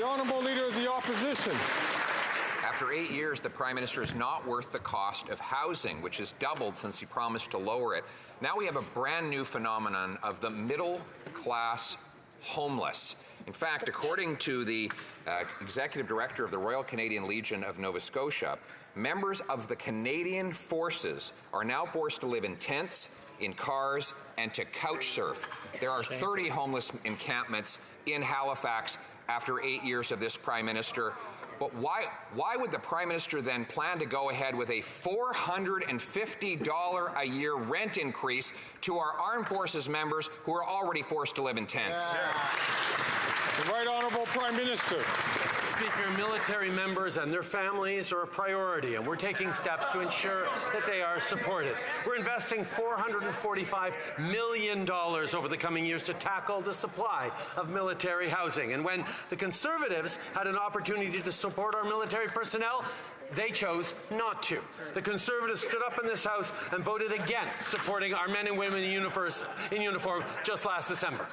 The Honourable Leader of the Opposition. After 8 years, the Prime Minister is not worth the cost of housing, which has doubled since he promised to lower it. Now we have a brand new phenomenon of the middle-class homeless. In fact, according to the Executive Director of the Royal Canadian Legion of Nova Scotia, members of the Canadian Forces are now forced to live in tents, in cars, and to couch surf. There are 30 homeless encampments in Halifax after 8 years of this Prime Minister. But why would the Prime Minister then plan to go ahead with a $450 a year rent increase to our armed forces members who are already forced to live in tents? The Right Honourable Prime Minister. Speaker, military members and their families are a priority, and we're taking steps to ensure that they are supported. We're investing $445 million over the coming years to tackle the supply of military housing. And when the Conservatives had an opportunity to support our military personnel, they chose not to. The Conservatives stood up in this House and voted against supporting our men and women in uniform just last December.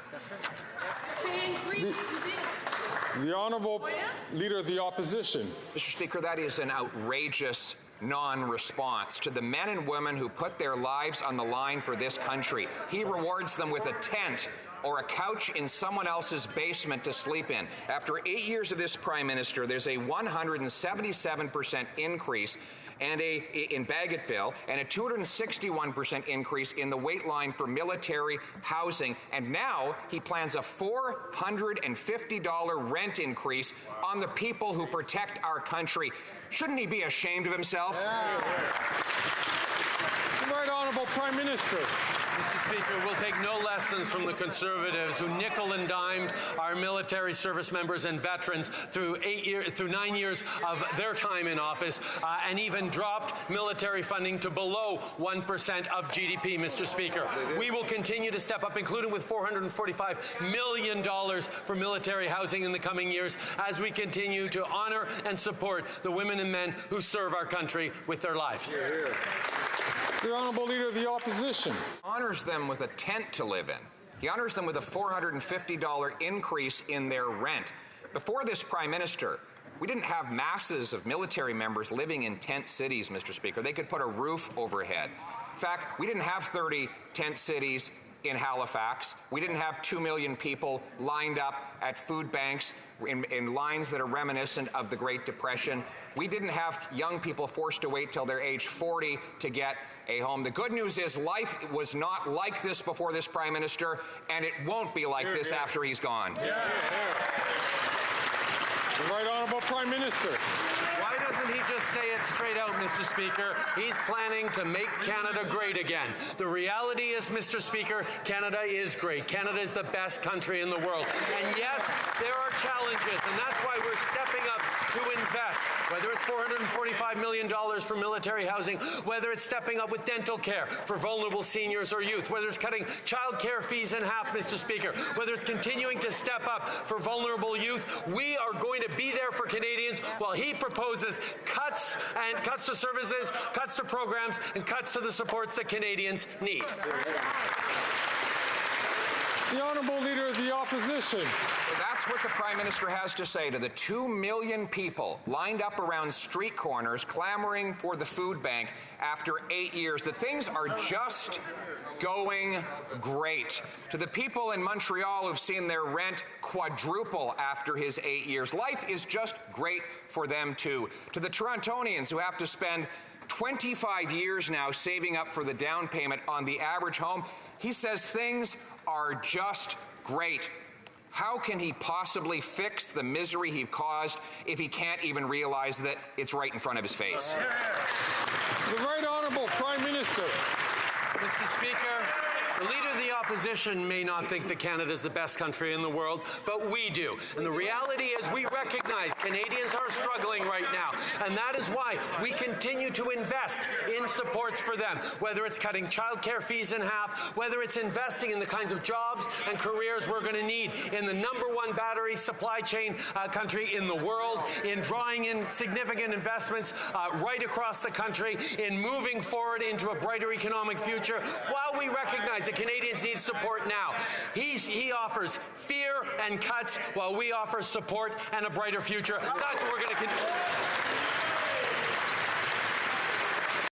The Honourable Leader of the Opposition. Mr. Speaker, that is an outrageous non-response to the men and women who put their lives on the line for this country. He rewards them with a tent or a couch in someone else's basement to sleep in. After 8 years of this Prime Minister, there's a 177% increase in Bagotville and a 261% increase in the wait line for military housing. And now he plans a $450 rent increase on the people who protect our country. Shouldn't he be ashamed of himself? The Right Honourable Prime Minister. Mr. Speaker, we'll take no lessons from the Conservatives who nickel and dimed our military service members and veterans through 9 years of their time in office and even dropped military funding to below 1% of GDP, Mr. Speaker. We will continue to step up, including with $445 million for military housing in the coming years as we continue to honor and support the women and men who serve our country with their lives. The Honourable Leader of the Opposition. Honors them with a tent to live in. He honors them with a $450 increase in their rent. Before this Prime Minister, we didn't have masses of military members living in tent cities, Mr. Speaker. They could put a roof overhead. In fact, we didn't have 30 tent cities in Halifax. We didn't have 2 million people lined up at food banks in lines that are reminiscent of the Great Depression. We didn't have young people forced to wait till they're age 40 to get a home. The good news is life was not like this before this Prime Minister, and it won't be like this after he's gone. The Right Honourable Prime Minister. Why doesn't he just say it straight out, Mr. Speaker? He's planning to make Canada great again. The reality is, Mr. Speaker, Canada is great. Canada is the best country in the world. And yes, there are challenges, and that's why we're stepping up to invest, whether it's $445 million for military housing, whether it's stepping up with dental care for vulnerable seniors or youth, whether it's cutting child care fees in half, Mr. Speaker, whether it's continuing to step up for vulnerable youth. We are going to be there for Canadians while he proposes cuts to services, cuts to programs, and cuts to the supports that Canadians need. The Honourable Leader of the Opposition. That's what the Prime Minister has to say to the 2 million people lined up around street corners clamoring for the food bank after 8 years. That things are just going great. To the people in Montreal who've seen their rent quadruple after his 8 years, life is just great for them too. To the Torontonians who have to spend 25 years now saving up for the down payment on the average home, he says things are just great. How can he possibly fix the misery he caused if he can't even realize that it's right in front of his face? The Right Honourable Prime Minister. Mr. Speaker, the Leader of the Opposition may not think that Canada is the best country in the world, but we do. And the reality is we recognize Canadians are struggling right now, and that is why we continue to invest in supports for them, whether it's cutting childcare fees in half, whether it's investing in the kinds of jobs and careers we're going to need in the #1 battery supply chain country in the world, in drawing in significant investments right across the country, in moving forward into a brighter economic future, while we recognize The Canadians need support now. He offers fear and cuts while we offer support and a brighter future. That's what we're going to continue.